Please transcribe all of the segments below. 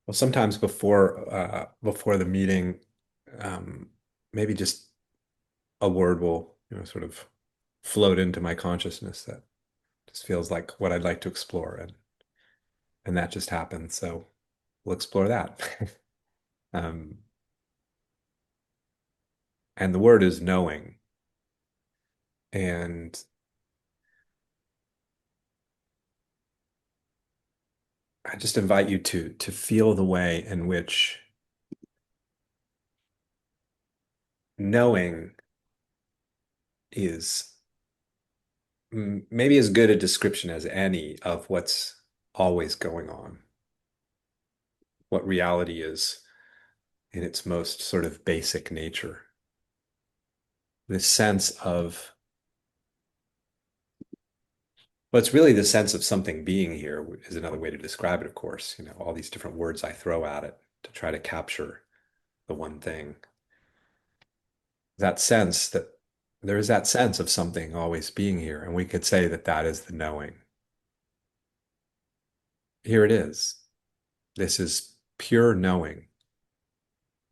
Well, sometimes before the meeting, um, maybe just a word will, sort of float into my consciousness that just feels like what I'd like to explore, and that just happened. So we'll explore that. Um, and the word is knowing. And I just invite you to feel the way in which knowing is maybe as good a description as any of what's always going on, what reality is in its most sort of basic nature. This sense of, well, it's really the sense of something being here is another way to describe it, of course. All these different words I throw at it to try to capture the one thing. That sense that there is that sense of something always being here, and we could say that that is the knowing. Here it is. This is pure knowing.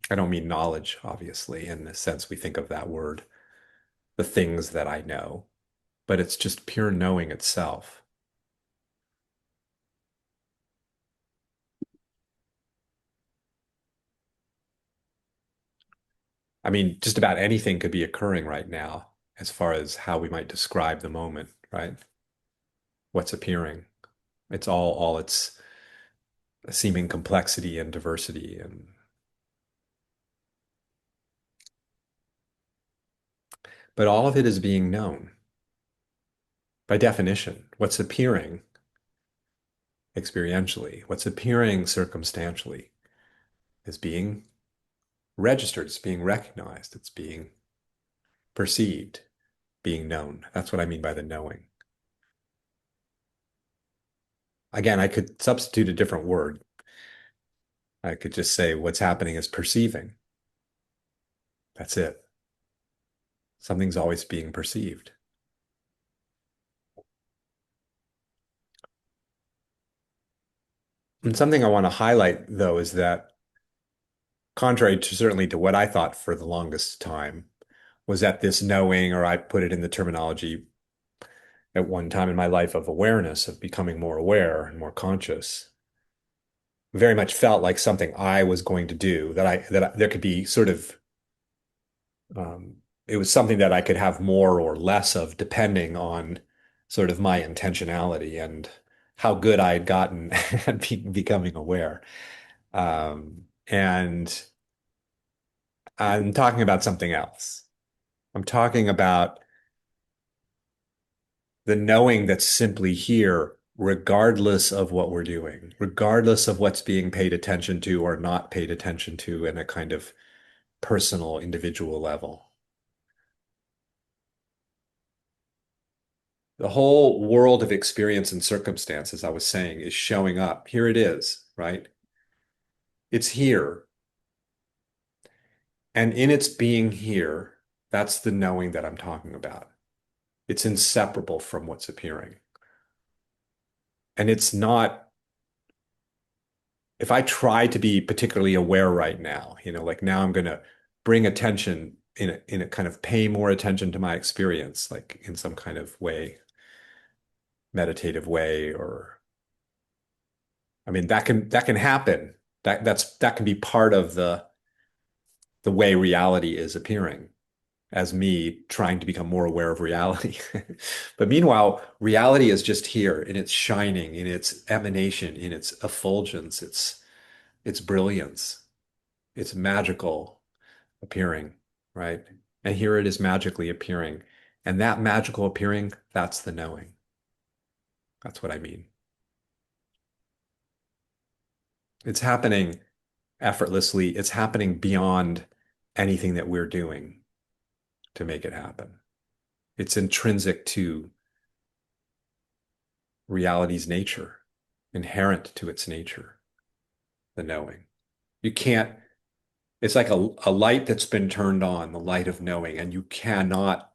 I don't mean knowledge, obviously, in the sense we think of that word, the things that I know, but it's just pure knowing itself. I mean, just about anything could be occurring right now as far as how we might describe the moment, right? What's appearing. It's all its seeming complexity and diversity, but all of it is being known. By definition, what's appearing experientially, what's appearing circumstantially is being registered, it's being recognized, it's being perceived, being known. That's what I mean by the knowing. Again, I could substitute a different word. I could just say what's happening is perceiving. That's it. Something's always being perceived. And something I want to highlight, though, is that contrary to certainly to what I thought for the longest time, was that this knowing, or I put it in the terminology at one time in my life of awareness, of becoming more aware and more conscious, very much felt like something I was going to do, there could be sort of it was something that I could have more or less of depending on sort of my intentionality and how good I had gotten at becoming aware. And I'm talking about something else. I'm talking about the knowing that's simply here, regardless of what we're doing, regardless of what's being paid attention to or not paid attention to in a kind of personal, individual level. The whole world of experience and circumstance, as I was saying, is showing up. Here it is, right? It's here. And in its being here, that's the knowing that I'm talking about. It's inseparable from what's appearing. And it's not, if I try to be particularly aware right now, like now I'm going to bring attention in a kind of pay more attention to my experience, like in some kind of way, meditative way, or I mean, that can happen. That can be part of the way reality is appearing as me trying to become more aware of reality. But meanwhile, reality is just here in its shining, in its emanation, in its effulgence, its brilliance, its magical appearing, right? And here it is magically appearing. And that magical appearing, that's the knowing. That's what I mean. It's happening effortlessly. It's happening beyond anything that we're doing to make it happen. It's intrinsic to reality's nature, inherent to its nature, the knowing. You can't, it's like a light that's been turned on, the light of knowing, and you cannot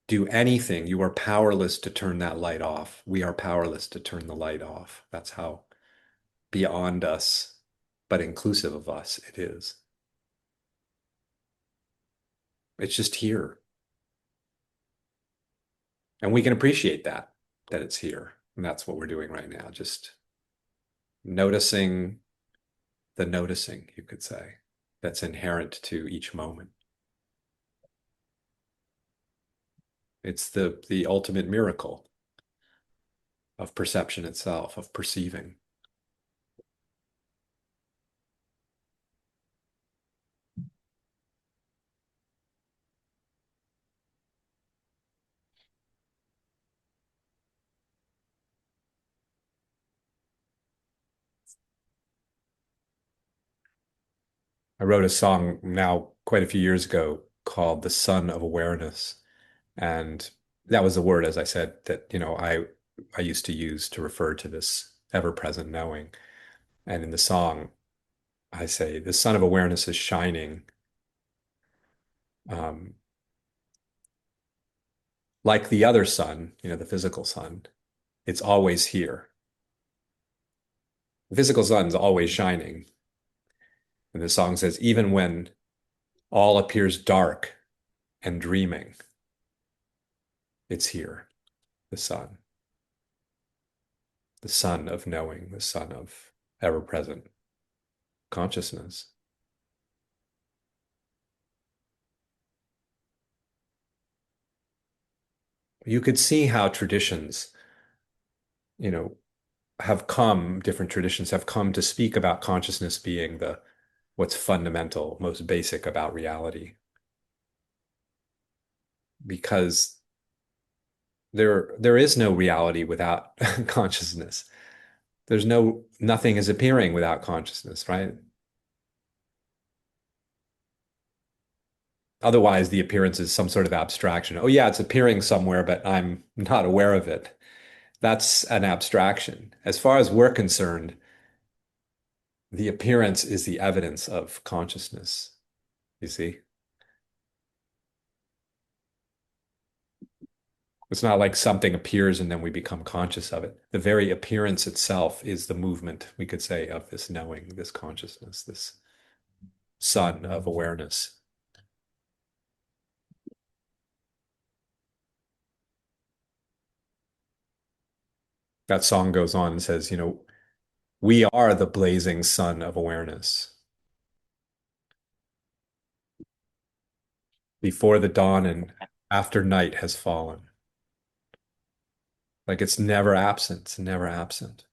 do anything. You are powerless to turn that light off. We are powerless to turn the light off. That's how beyond us, but inclusive of us, it is. It's just here. And we can appreciate that, that it's here. And that's what we're doing right now. Just noticing the noticing, you could say, that's inherent to each moment. It's the ultimate miracle of perception itself, of perceiving. I wrote a song now quite a few years ago called The Sun of Awareness. And that was the word, as I said, that, I used to use to refer to this ever-present knowing. And in the song, I say, the sun of awareness is shining, um, like the other sun, the physical sun. It's always here. The physical sun's always shining. And the song says, even when all appears dark and dreaming, it's here, the sun of knowing, the sun of ever-present consciousness. You could see how traditions, you know, different traditions have come to speak about consciousness being the what's fundamental, most basic about reality. Because there is no reality without consciousness. Nothing is appearing without consciousness, right? Otherwise, the appearance is some sort of abstraction. Oh, yeah, it's appearing somewhere, but I'm not aware of it. That's an abstraction. As far as we're concerned, the appearance is the evidence of consciousness, you see? It's not like something appears and then we become conscious of it. The very appearance itself is the movement, we could say, of this knowing, this consciousness, this sun of awareness. That song goes on and says, we are the blazing sun of awareness before the dawn and after night has fallen. Like it's never absent, it's never absent.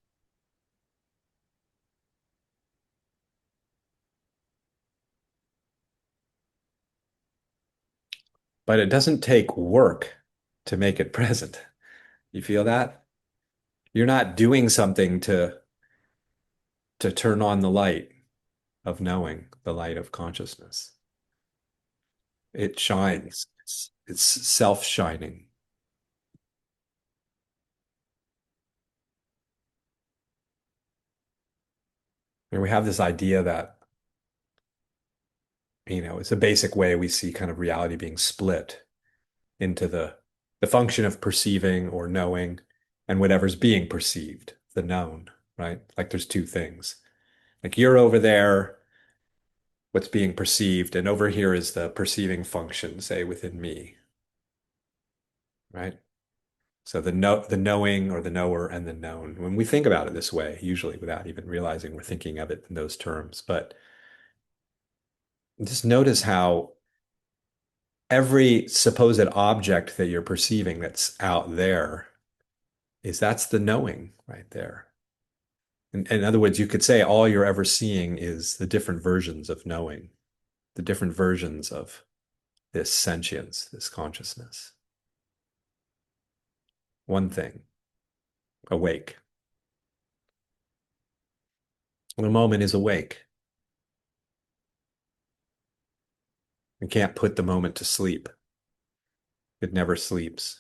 But it doesn't take work to make it present. You feel that? You're not doing something to turn on the light of knowing, the light of consciousness. It shines. It's self-shining. And we have this idea that, it's a basic way we see kind of reality being split into the function of perceiving or knowing and whatever's being perceived, the known, right? Like there's two things. Like you're over there, what's being perceived, and over here is the perceiving function, say within me, right? So the knowing or the knower and the known. When we think about it this way, usually without even realizing we're thinking of it in those terms, but just notice how every supposed object that you're perceiving that's out there that's the knowing right there. In other words, you could say all you're ever seeing is the different versions of knowing, the different versions of this sentience, this consciousness. One thing, awake. The moment is awake. You can't put the moment to sleep. It never sleeps.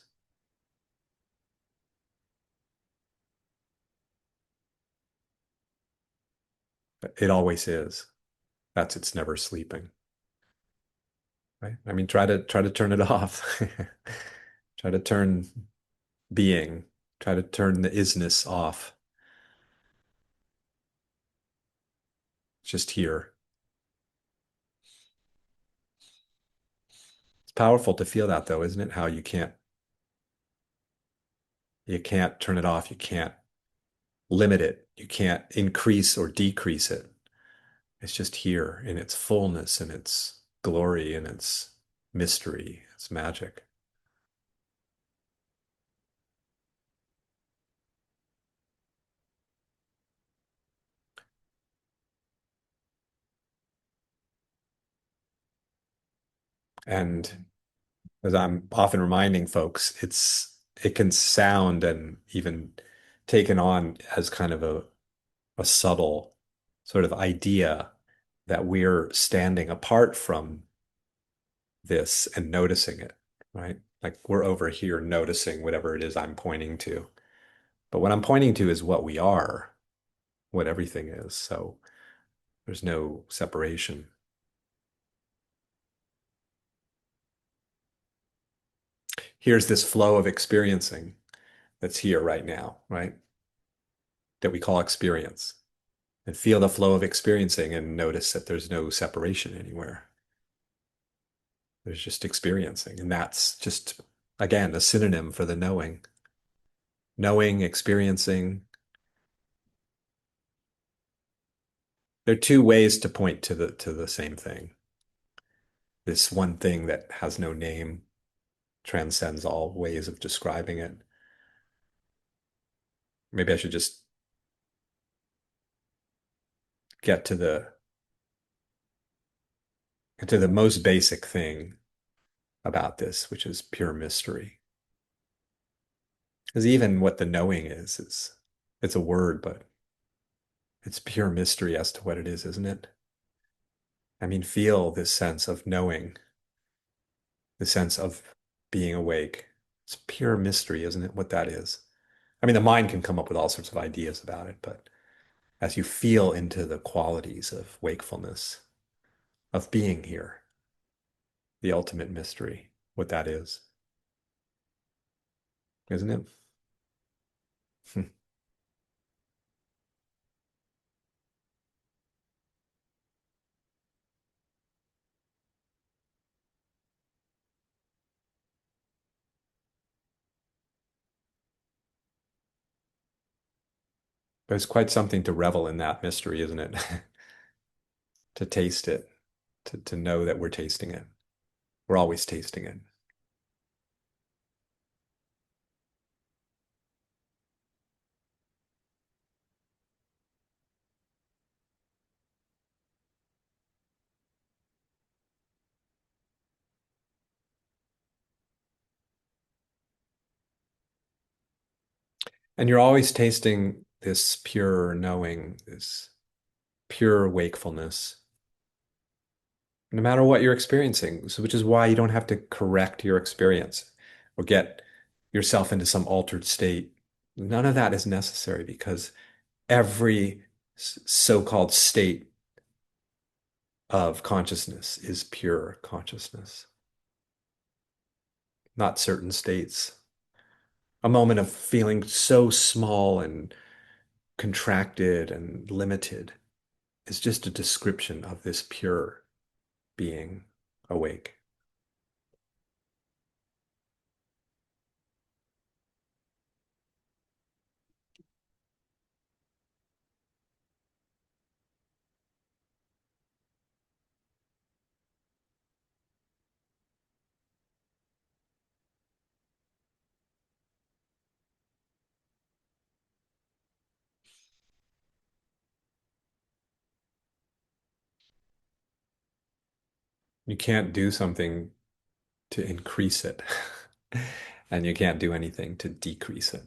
It always is. That's it's never sleeping. Right? I mean, try to turn it off. Try to turn being, try to turn the isness off. just here. It's powerful to feel that though, isn't it? How you can't turn it off, you can't limit it, you can't increase or decrease it. It's just here in its fullness and its glory and its mystery, its magic. And as I'm often reminding folks, it can sound and even taken on as kind of a subtle sort of idea that we're standing apart from this and noticing it, right? Like we're over here noticing whatever it is I'm pointing to. But what I'm pointing to is what we are, what everything is. So there's no separation. Here's this flow of experiencing that's here right now, right? That we call experience. And feel the flow of experiencing and notice that there's no separation anywhere. There's just experiencing. And that's just, again, a synonym for the knowing. Knowing, experiencing. There are two ways to point to the same thing. This one thing that has no name transcends all ways of describing it. Maybe I should just get to the most basic thing about this, which is pure mystery. Because even what the knowing is it's a word, but it's pure mystery as to what it is, isn't it? I mean, feel this sense of knowing, the sense of being awake. It's pure mystery, isn't it? What that is. I mean, the mind can come up with all sorts of ideas about it, but as you feel into the qualities of wakefulness, of being here, the ultimate mystery, what that is, isn't it? But it's quite something to revel in that mystery, isn't it? To taste it, to know that we're tasting it. We're always tasting it. And you're always tasting this pure knowing, this pure wakefulness, no matter what you're experiencing. So, which is why you don't have to correct your experience or get yourself into some altered state. None of that is necessary because every so-called state of consciousness is pure consciousness, not certain states. A moment of feeling so small and contracted and limited is just a description of this pure being awake. You can't do something to increase it, and you can't do anything to decrease it.